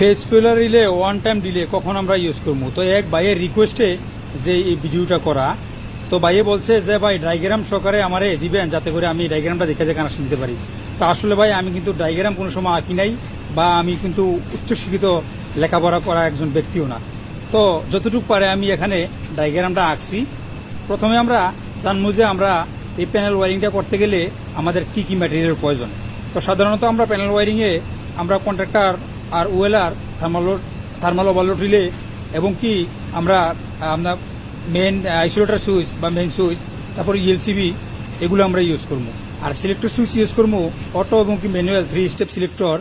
Face filler relay one time delay কখন আমরা use করবো। তো এক ভাইয়ের রিকোয়েস্টে যে এই ভিডিওটা করা, তো ভাইয়ে বলছে যে ভাই ডায়াগ্রাম সহকারে আমারে দিবেন যাতে করে আমি ডায়াগ্রামটা দেখে যে কানেকশন দিতে পারি। তো আসলে ভাই আমি কিন্তু ডায়াগ্রাম কোনো সময় আঁকি নাই, বা আমি কিন্তু উচ্চশিক্ষিত লেখাপড়া করা একজন ব্যক্তিও না। তো যতটুকু পারে আমি এখানে ডায়াগ্রামটা আঁকছি। প্রথমে আমরা জানবো যে আমরা এই প্যানেল ওয়ারিংটা করতে গেলে আমাদের কি কি ম্যাটেরিয়ালের প্রয়োজন। তো সাধারণত আমরা প্যানেল ওয়ারিংয়ে আমরা কন্ট্রাক্টর আর ওয়েলার, থার্মাল ওভারলোড রিলে এবং কি আমরা আপনার মেন আইসোলেটর সুইচ বা মেন সুইচ, তারপর ইএলসিবি, এগুলো আমরা ইউজ করবো। আর সিলেক্টর সুইচ ইউজ করবো অটো এবং কি ম্যানুয়াল 3 স্টেপ সিলেক্টর,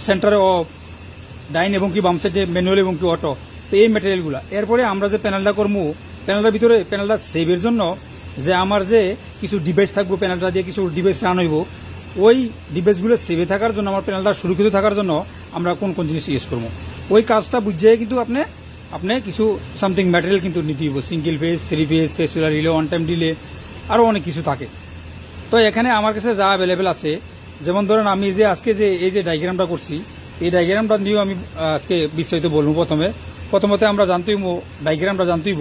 সেন্টারে অফ, ডাইন এবং কি বাম সাইডে ম্যানুয়াল এবং কি অটো। তো এই ম্যাটেরিয়ালগুলো এরপরে আমরা যে প্যানেলটা করবো, প্যানেলটার ভিতরে প্যানেলটা সেভের জন্য যে আমার যে কিছু ডিভাইস থাকবো, প্যানেলটা দিয়ে কিছু ডিভাইস রান হইব, ওই ডিভাইসগুলো সেভে থাকার জন্য, আমার প্যানেলটা সুরক্ষিত থাকার জন্য আমরা কোন কোন জিনিস ইউজ করবো, ওই কাজটা বুঝে কিন্তু আপনি কিছু সামথিং ম্যাটেরিয়াল কিন্তু নিতে হইব। Single phase, 3 phase, face filler relay, one time delay, আরও অনেক কিছু থাকে। তো এখানে আমার কাছে যা অ্যাভেলেবেল আছে, যেমন ধরেন আমি যে আজকে যে এই যে ডায়াগ্রামটা করছি, এই ডায়াগ্রামটা নিয়েও আমি আজকে বিস্তারিত বলবো। প্রথমতে আমরা জানতেইব, ডায়াগ্রামটা জানতেইব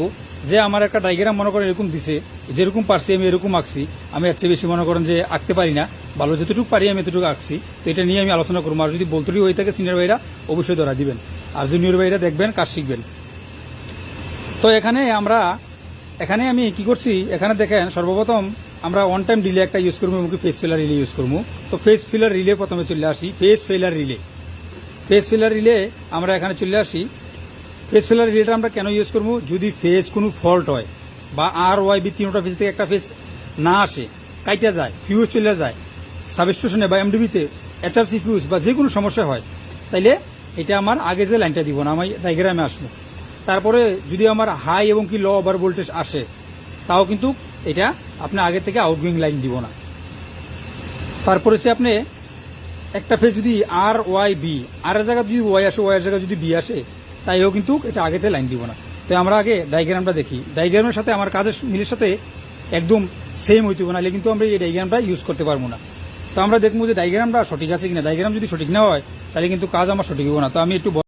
যে আমার একটা ডায়াগ্রাম মনে করেন এরকম দিছে, যেরকম পারছি আমি এরকম আঁকছি। আমি এর চেয়ে বেশি মনে করেন যে আঁকতে পারি না, ভালো যতটুকু পারি আমি এতটুকু আঁকছি। তো এটা নিয়ে আমি আলোচনা করবো। আর যদি বলতেই হয়ে থাকে সিনিয়র ভাইরা অবশ্যই ধরা দিবেন, আর জুনিয়র ভাইরা দেখবেন, কাজ শিখবেন। তো এখানে আমি কি করছি, এখানে দেখেন সর্বপ্রথম আমরা ওয়ান টাইম ডিলে একটা ইউজ করবো এবং ফেস ফিলার রিলে ইউজ করবো। তো ফেস ফিলার রিলে প্রথমে চলে আসি। ফেস ফিলার রিলে আমরা এখানে চলে আসি। ফেস ফিলার রিলেটা আমরা কেন ইউজ করবো, যদি ফেস কোনো ফল্ট হয় বা আর ওয়াই বি তিনটা ফেজ থেকে একটা ফেজ না আসে, কাইটা যায়, ফিউজ চলে যায়, সাবস্টেশনে বা এমডিবিতে এইচআরসি ফিউজ বা যে কোনো সমস্যা হয়, তাইলে এটা আমার আগে যে লাইনটা দিব না, আমি ডায়াগ্রামে আসবো। তারপরে যদি আমার হাই এবং কি লো ওভার ভোল্টেজ আসে, তাও কিন্তু এটা আপনি আগে থেকে আউটগোয়িং লাইন দিব না। তারপরে সে আপনি একটা ফেজ যদি আর ওয়াই বি, আর এর জায়গায় যদি ওয়াই আসে, ওয়াই এর জায়গায় যদি বি আসে, তাইও কিন্তু এটা আগেতে লাইন দিব না। তো আমরা আগে ডায়াগ্রামটা দেখি। ডায়াগ্রামের সাথে আমার কাজের মিলের সাথে একদম সেম হইতে হবে, নাহলে কিন্তু আমরা এই ডায়াগ্রামটা ইউজ করতে পারবো না। তো আমরা দেখবো যে ডায়াগ্রামটা সঠিক আছে কিনা। ডায়াগ্রাম যদি সঠিক না হয় তাহলে কিন্তু কাজ আমার সঠিক হবে না। তো আমি একটু